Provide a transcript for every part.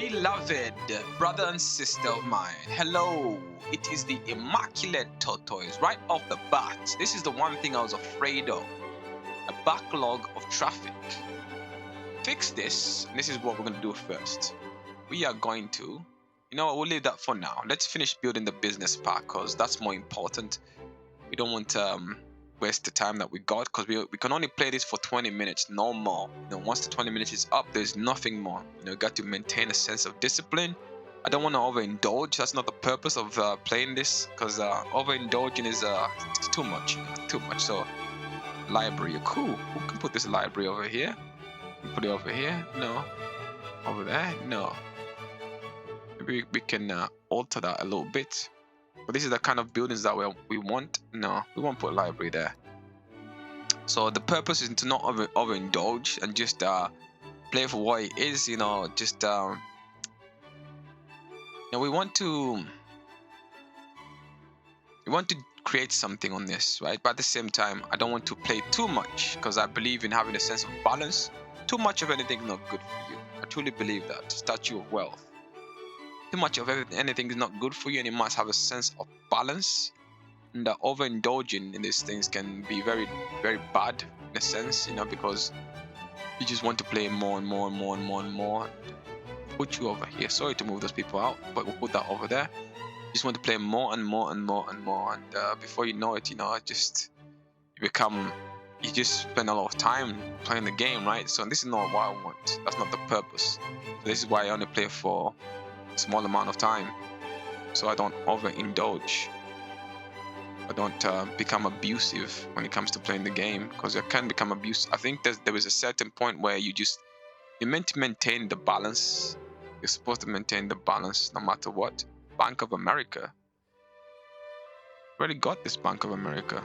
Beloved brother and sister of mine, hello. It is the immaculate tortoise right off the bat. This is the one thing I was afraid of, a backlog of traffic. Fix this, and this is what we're going to do first. We are going to, you know what, we'll leave that for now. Let's finish building the business park because that's more important. We don't want to waste the time that we got because we can only play this for 20 minutes, no more. Once the 20 minutes is up, there's nothing more. You got to maintain a sense of discipline. I don't want to overindulge. That's not the purpose of playing this, because overindulging is too much. So library, cool. Who can put this library over here? Put it over here? No. Over there? No. Maybe we can alter that a little bit. But this is the kind of buildings that we want. No, we won't put a library there. So the purpose is to not overindulge and just play for what it is. We want to create something on this, right? But at the same time, I don't want to play too much because I believe in having a sense of balance. Too much of anything is not good for you. I truly believe that. Statue of wealth. Too much of anything is not good for you, and you must have a sense of balance. And overindulging in these things can be very, very bad in a sense, because you just want to play more and more and more and more and more. Put you over here. Sorry to move those people out, but we'll put that over there. You just want to play more and more and more and more, and before you know it, you just spend a lot of time playing the game, right? So this is not what I want. That's not the purpose. So this is why I only play for small amount of time, so I don't overindulge. I don't become abusive when it comes to playing the game, because I can become abusive. I think there is a certain point where you're meant to maintain the balance. You're supposed to maintain the balance no matter what. Bank of America. Already got this Bank of America.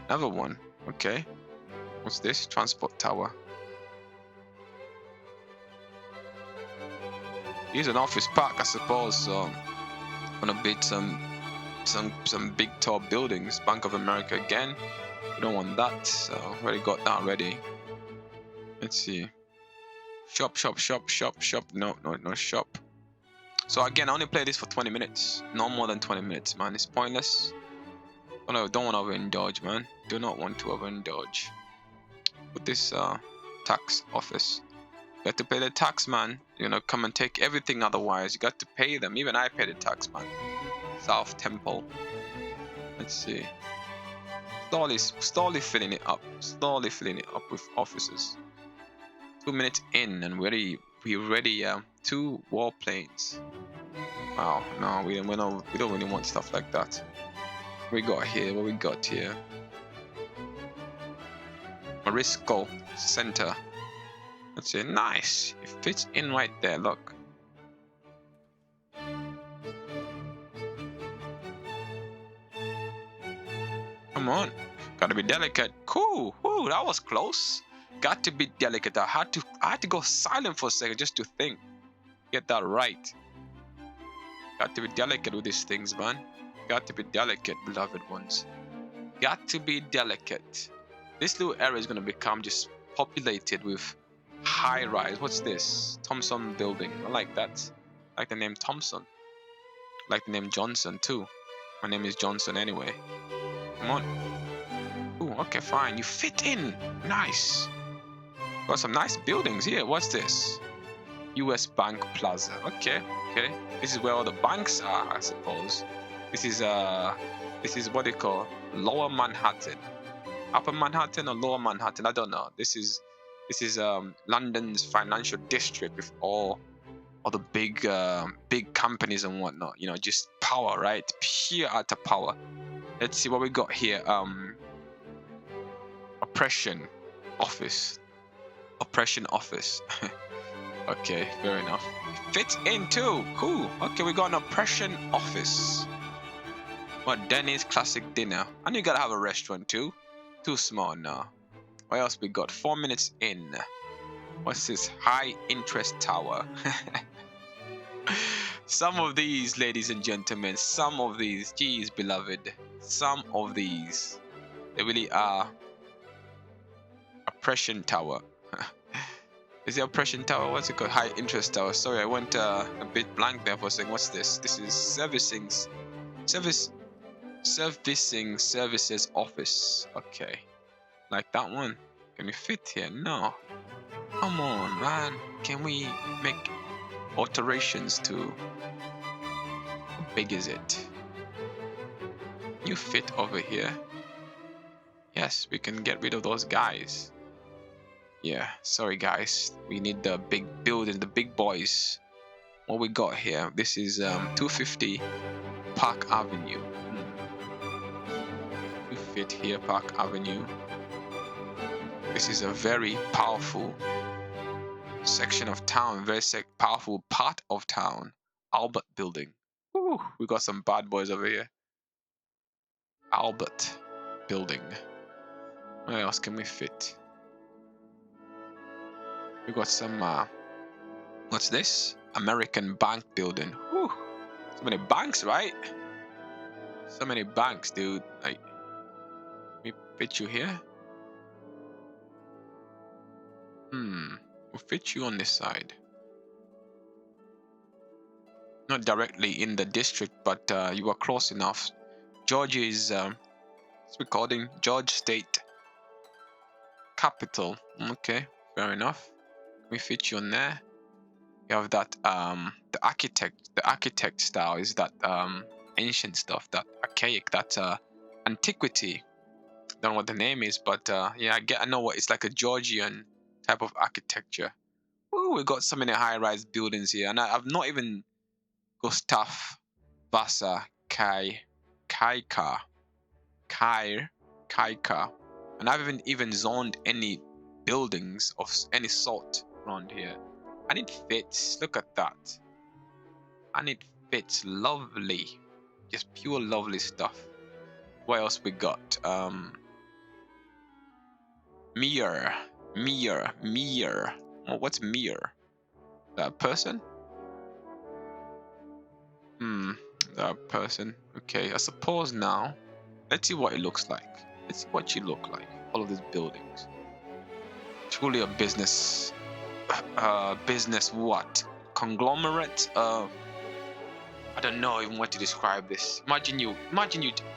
Another one. Okay. What's this? Transport tower. Here's an office park, I suppose. Gonna build some big tall buildings. Bank of America again. We don't want that. So already got that ready. Let's see. Shop. No shop. So again, I only play this for 20 minutes. No more than 20 minutes, man. It's pointless. Oh no, don't want to overindulge, man. Do not want to overindulge. Put this tax office. You got to pay the tax, man. Come and take everything otherwise. You got to pay them. Even I pay the tax, man. South Temple. Let's see. Slowly filling it up. Slowly filling it up with officers. 2 minutes in and we ready 2 warplanes. Wow, no, we don't really want stuff like that. What we got here? Morisco Center. Let's see, nice. It fits in right there, look. Come on, gotta be delicate. Cool. Woo, that was close. Got to be delicate. I had to go silent for a second just to think. Get that right. Got to be delicate with these things, man. Got to be delicate, beloved ones. Got to be delicate. This little area is gonna become just populated with high rise. What's this? Thompson building. I like that. I like the name Thompson. I like the name Johnson too. My name is Johnson anyway. Come on. Ooh, okay, fine. You fit in. Nice. Got some nice buildings here. What's this? US Bank Plaza. Okay. This is where all the banks are, I suppose. This is what they call Lower Manhattan. Upper Manhattan or Lower Manhattan? I don't know. This is London's financial district with all the big companies and whatnot. Just power, right? Pure utter power. Let's see what we got here. Oppression office. Okay, fair enough. Fits in too. Cool. Okay, we got an oppression office. What? Denny's classic dinner. And you gotta have a restaurant too. Too small now. What else we got? 4 minutes in. What's this? High interest tower. Some of these, ladies and gentlemen, geez, beloved, some of these, they really are oppression tower. Is the oppression tower? What's it called? High interest tower. Sorry, I went a bit blank there for a second. What's this? This is servicing services office. Okay, like that one. Can we fit here? No. Come on, man. Can we make alterations to? How big is it? You fit over here? Yes, we can get rid of those guys. Yeah, sorry guys. We need the big building, the big boys. What we got here? This is 250 Park Avenue. You fit here, Park Avenue. This is a very powerful section of town, very powerful part of town. Albert Building. Ooh, we got some bad boys over here. Albert Building. Where else can we fit? We got some what's this? American Bank Building. Whew. So many banks, right? So many banks, dude. Like, let me fit you here. We'll fit you on this side. Not directly in the district, but you are close enough. Georgia is it's recording George State Capital. Okay, fair enough. We fit you on there. You have that the architect style is that ancient stuff, that archaic, that antiquity. Don't know what the name is, but yeah, I know what it's like, a Georgian type of architecture. Ooh, we got so many high-rise buildings here, and I've not even Gustav Vasa Kaika, and I haven't even zoned any buildings of any sort around here. And it fits. Look at that. And it fits. Lovely. Just pure lovely stuff. What else we got? Mirror. Oh, what's mirror? That person? That person. Okay, I suppose now. Let's see what it looks like. Let's see what you look like. All of these buildings. Truly a business. Business what? Conglomerate? I don't know even what to describe this. Imagine you.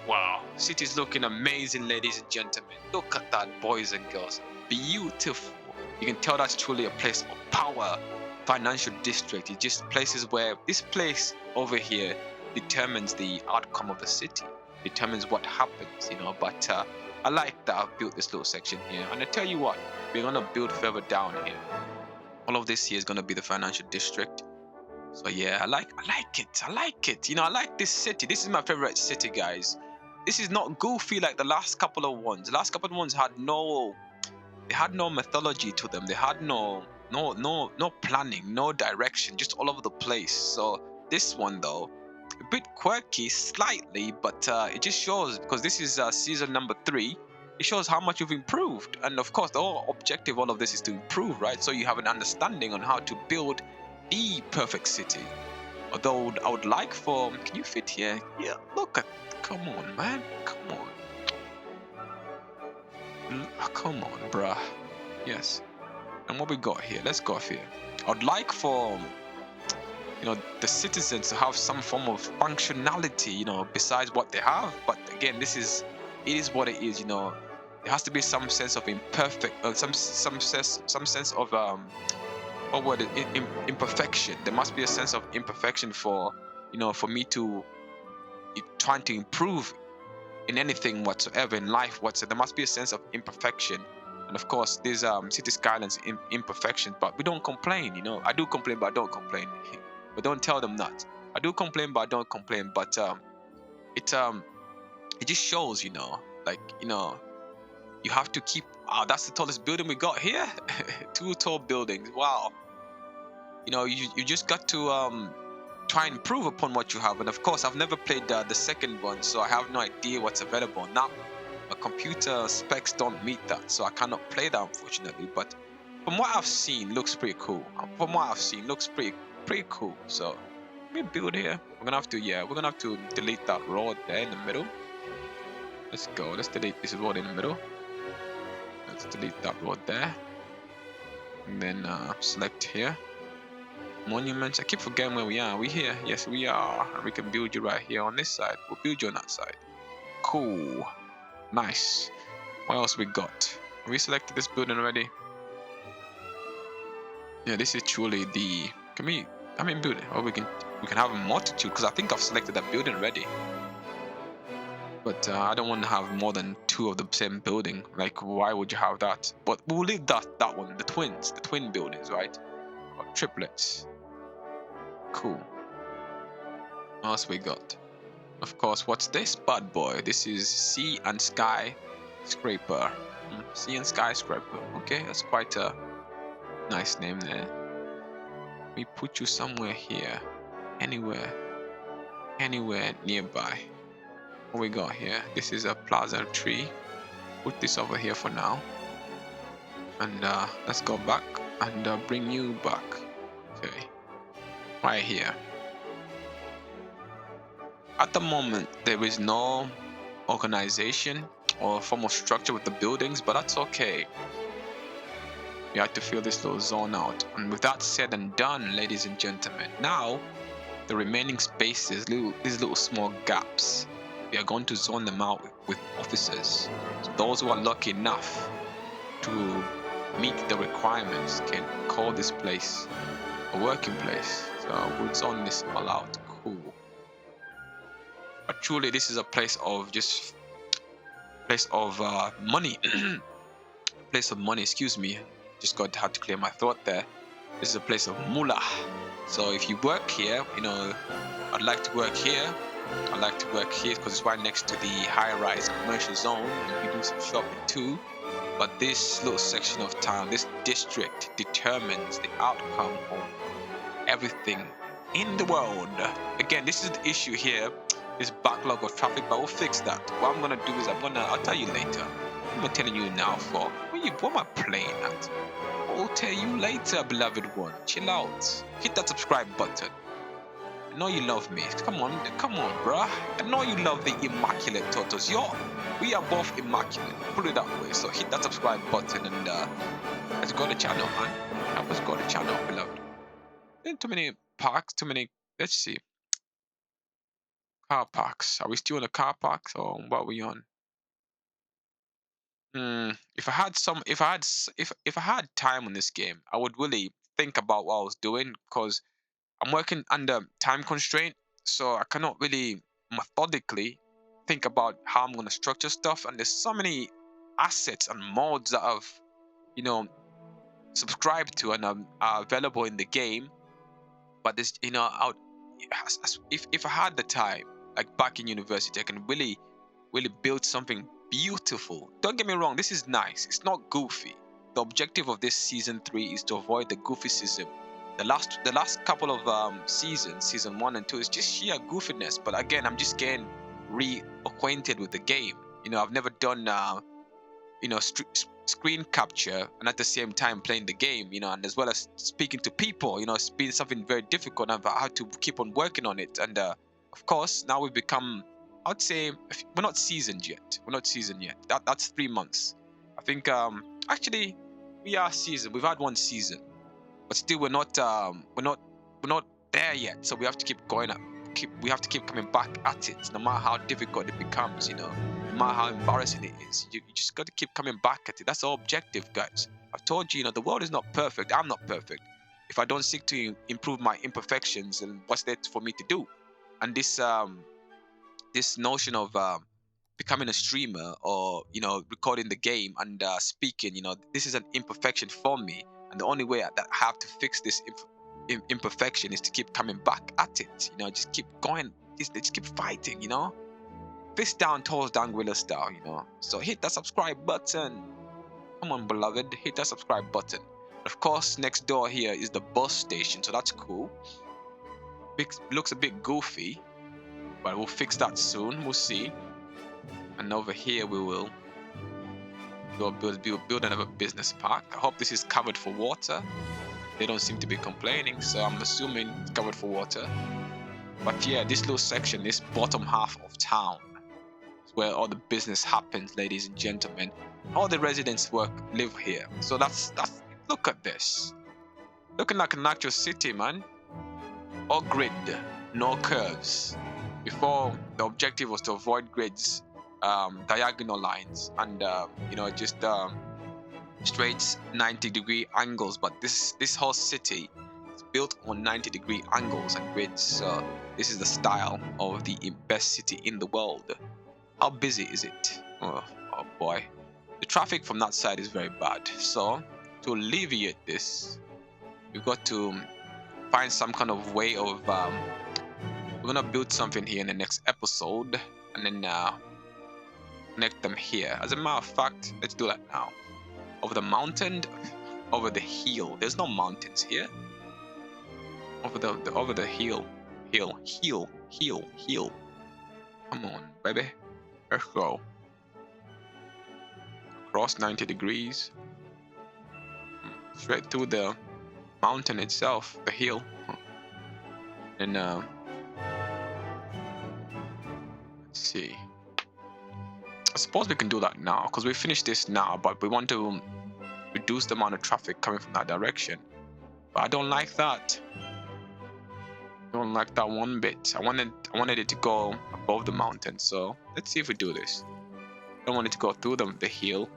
Wow, city's looking amazing, ladies and gentlemen. Look at that, boys and girls. Beautiful. You can tell that's truly a place of power. Financial district. It's just places where this place over here determines the outcome of the city, determines what happens, you know. But I like that I've built this little section here. And I tell you what, we're gonna build further down here. All of this here is gonna be the financial district. So yeah, I like it. You know, I like this city. This is my favorite city, guys. This is not goofy like the last couple of ones. The last couple of ones had no methodology to them. They had no planning, no direction, just all over the place. So this one though, a bit quirky slightly, but it just shows, because this is season number 3. It shows how much you've improved. And of course, the whole objective of all of this is to improve, right? So you have an understanding on how to build the perfect city. Although I would like for, can you fit here? Yeah, look at, come on, man, come on, bruh. Yes. And what we got here? Let's go off here. I would like for, you know, the citizens to have some form of functionality, you know, besides what they have. But again, it is what it is, you know. There has to be some sense of some sense of imperfection. There must be a sense of imperfection for, you know, for me to trying to improve in anything whatsoever in life whatsoever. There must be a sense of imperfection. And of course, these city skylines imperfections, but we don't complain, you know. I do complain, but I don't complain. But don't tell them that. I do complain, but I don't complain. But it just shows, you know, like, you know, you have to keep. Oh, that's the tallest building we got here. 2 tall buildings. Wow. You know, you just got to try and improve upon what you have. And of course, I've never played the second one, so I have no idea what's available now. My computer specs don't meet that, so I cannot play that, unfortunately. But from what I've seen, looks pretty cool. Looks pretty cool. So let me build here. We're gonna have to delete that road there in the middle. Let's go. Let's delete this road in the middle. Let's delete that road there. And then select here. Monuments. I keep forgetting where we are. Are we here? Yes, we are. And we can build you right here on this side. We'll build you on that side. Cool. Nice. What else we got? We selected this building already. Yeah, this is truly the. Can we? I mean, building. Or we can have a multitude because I think I've selected that building already. But I don't want to have more than 2 of the same building. Like, why would you have that? But we'll leave that one. The twin buildings, right? Or triplets. Cool. What else we got? Of course, what's this bad boy? This is Sea and Sky Scraper. Sea and Skyscraper. Okay, that's quite a nice name there. We put you somewhere here. Anywhere nearby. What we got here? This is a plaza tree. Put this over here for now. And let's go back and bring you back. Okay. Right here. At the moment, there is no organization or form of structure with the buildings, but that's okay. You have to fill this little zone out. And with that said and done, ladies and gentlemen, now the remaining spaces, these little small gaps, we are going to zone them out with officers. So those who are lucky enough to meet the requirements can call this place a working place. So we'll zone this all out. Cool. But truly, this is a place of money. Place of money. Excuse me. Just had to clear my throat there. This is a place of moolah. So if you work here, I'd like to work here. I like to work here because it's right next to the high-rise commercial zone, and we do some shopping too. But this little section of town, this district, determines the outcome of everything in the world. Again, this is the issue here, this backlog of traffic, but we'll fix that. What I'm gonna do is I'll tell you later. I'm not telling you now for what am I playing at? I'll tell you later, beloved one. Chill out. Hit that subscribe button. I know you love me. Come on, bruh. I know you love the immaculate turtles. We are both immaculate. Put it that way. So hit that subscribe button and let's go to the channel, man. Help us go to the channel, beloved. Too many parks, let's see. Car parks. Are we still in the car parks or what are we on? If I had time on this game, I would really think about what I was doing because I'm working under time constraint, so I cannot really methodically think about how I'm gonna structure stuff. And there's so many assets and mods that I've, subscribed to and are available in the game. But this, if I had the time, like back in university, I can really build something beautiful. Don't get me wrong, this is nice. It's not goofy. The objective of this season 3 is to avoid the goofyism. The last couple of seasons, season 1 and 2, is just sheer goofiness. But again, I'm just getting reacquainted with the game. I've never done screen capture and at the same time playing the game, and as well as speaking to people. It's been something very difficult. I've had to keep on working on it, and of course now we've become, I'd say, we're not seasoned yet. That's 3 months. I think actually we are seasoned. We've had 1 season, but still we're not there yet. So we have to keep going up. We have to keep coming back at it, no matter how difficult it becomes. No matter how embarrassing it is. You just got to keep coming back at it. That's our objective, guys. I've told you, the world is not perfect. I'm not perfect. If I don't seek to improve my imperfections, then what's there for me to do? And this notion of becoming a streamer or recording the game and speaking, this is an imperfection for me, and the only way that I have to fix this imperfection is to keep coming back at it. Just keep going, just keep fighting. Fist down, toes down, gorilla style. So hit that subscribe button. Come on, beloved, hit that subscribe button. Of course, next door here is the bus station, so that's cool. Looks a bit goofy, but we'll fix that soon. We'll see. And over here we will go build another business park. I hope this is covered for water. They don't seem to be complaining, so I'm assuming it's covered for water. But yeah, this little section, this bottom half of town, is where all the business happens, ladies and gentlemen. All the residents live here. So that's Look at this. Looking like an actual city, man. All grid, no curves. Before, the objective was to avoid grids, diagonal lines, and just straight 90-degree angles. But this whole city is built on 90-degree angles and grids. So this is the style of the best city in the world. How busy is it? Oh boy, the traffic from that side is very bad. So to alleviate this, we've got to find some kind of way of we're gonna build something here in the next episode, and then connect them here. As a matter of fact, let's do that now. Over the mountain, over the hill. There's no mountains here. Over the hill. Hill. Come on, baby. Let's go. Across 90 degrees. Straight through the mountain itself, the hill. And let's see. I suppose we can do that now because we finished this now, but we want to reduce the amount of traffic coming from that direction. But I don't like that. I don't like that one bit. I wanted it to go above the mountain. So let's see if we do this. I don't want it to go through the hill.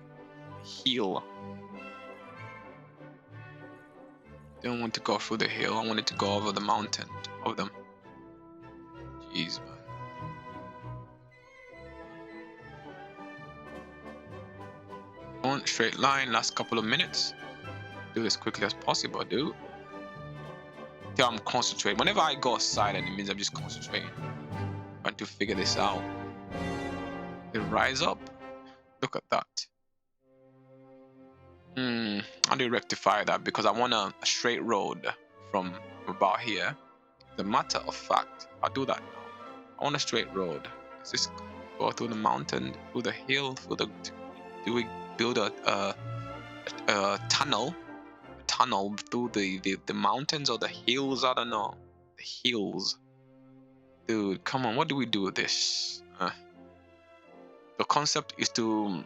Don't want to go through the hill. I want it to go over the mountain. Over them. Jeez, man. On straight line. Last couple of minutes. Do this quickly as possible, dude. Till I'm concentrating. Whenever I go silent, it means I'm just concentrating. Trying to figure this out. It rise up. Look at that. How do you rectify that? Because I want a straight road from about here. As a matter of fact, I'll do that now. I want a straight road. Let's just go through the mountain, through the hill, do we build a tunnel through the mountains or the hills? I don't know. The hills. Dude, come on, what do we do with this? The concept is to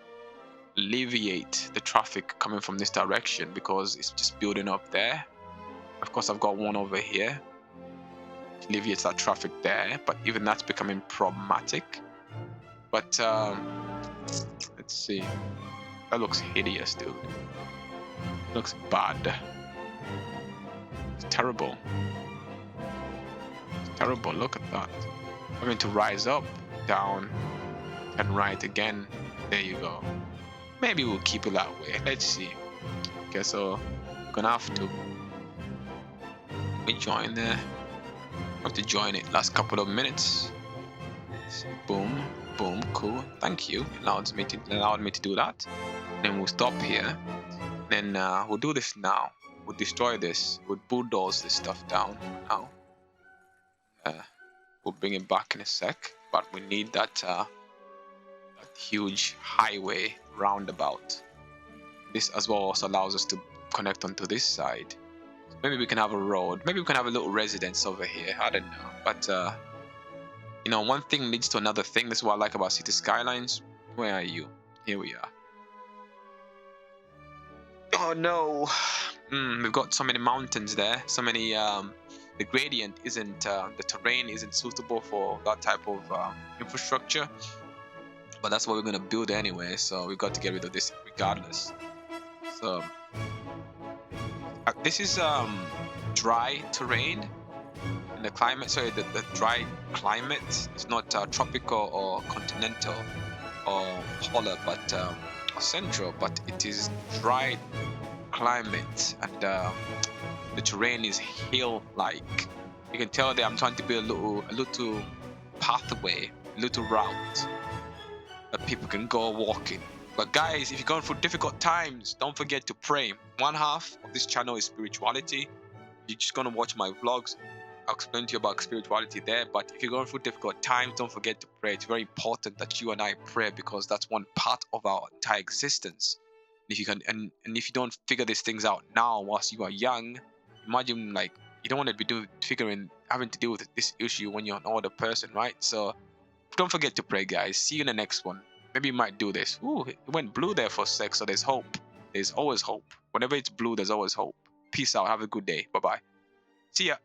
alleviate the traffic coming from this direction because it's just building up there. Of course, I've got one over here. It alleviates that traffic there, but even that's becoming problematic. But let's see. That looks hideous, dude. It looks bad. It's terrible. It's terrible. Look at that. I'm going to rise up, down, and right again. There you go. Maybe we'll keep it that way. Let's see. Okay, so we're gonna have to join there. Have to join it last couple of minutes. Boom, boom, cool. Thank you. Allowed me to do that. Then we'll stop here. Then we'll do this now. We'll destroy this. We'll bulldoze this stuff down now. We'll bring it back in a sec. But we need that huge highway roundabout. This as well also allows us to connect onto this side. Maybe we can have a road. Maybe we can have a little residence over here. I don't know. But one thing leads to another thing. That's what I like about City Skylines. Where are you? Here we are. Oh no. We've got so many mountains there. So many the gradient isn't the terrain isn't suitable for that type of infrastructure. But that's what we're gonna build anyway, so we've got to get rid of this regardless. So this is dry terrain, and the climate. Sorry, the dry climate. It's not tropical or continental or polar, but or central. But it is dry climate, and the terrain is hill-like. You can tell that I'm trying to build a little pathway, a little route that people can go walking. But guys, if you're going through difficult times, don't forget to pray. One half of this channel is spirituality. You're just gonna watch my vlogs. I'll explain to you about spirituality there. But if you're going through difficult times, don't forget to pray. It's very important that you and I pray because that's one part of our entire existence. And if you can, and if you don't figure these things out now whilst you are young, imagine like you don't want to be having to deal with this issue when you're an older person, right? So don't forget to pray, guys. See you in the next one. Maybe you might do this. Ooh, it went blue there for a sec, so there's hope. There's always hope. Whenever it's blue, there's always hope. Peace out. Have a good day. Bye-bye. See ya.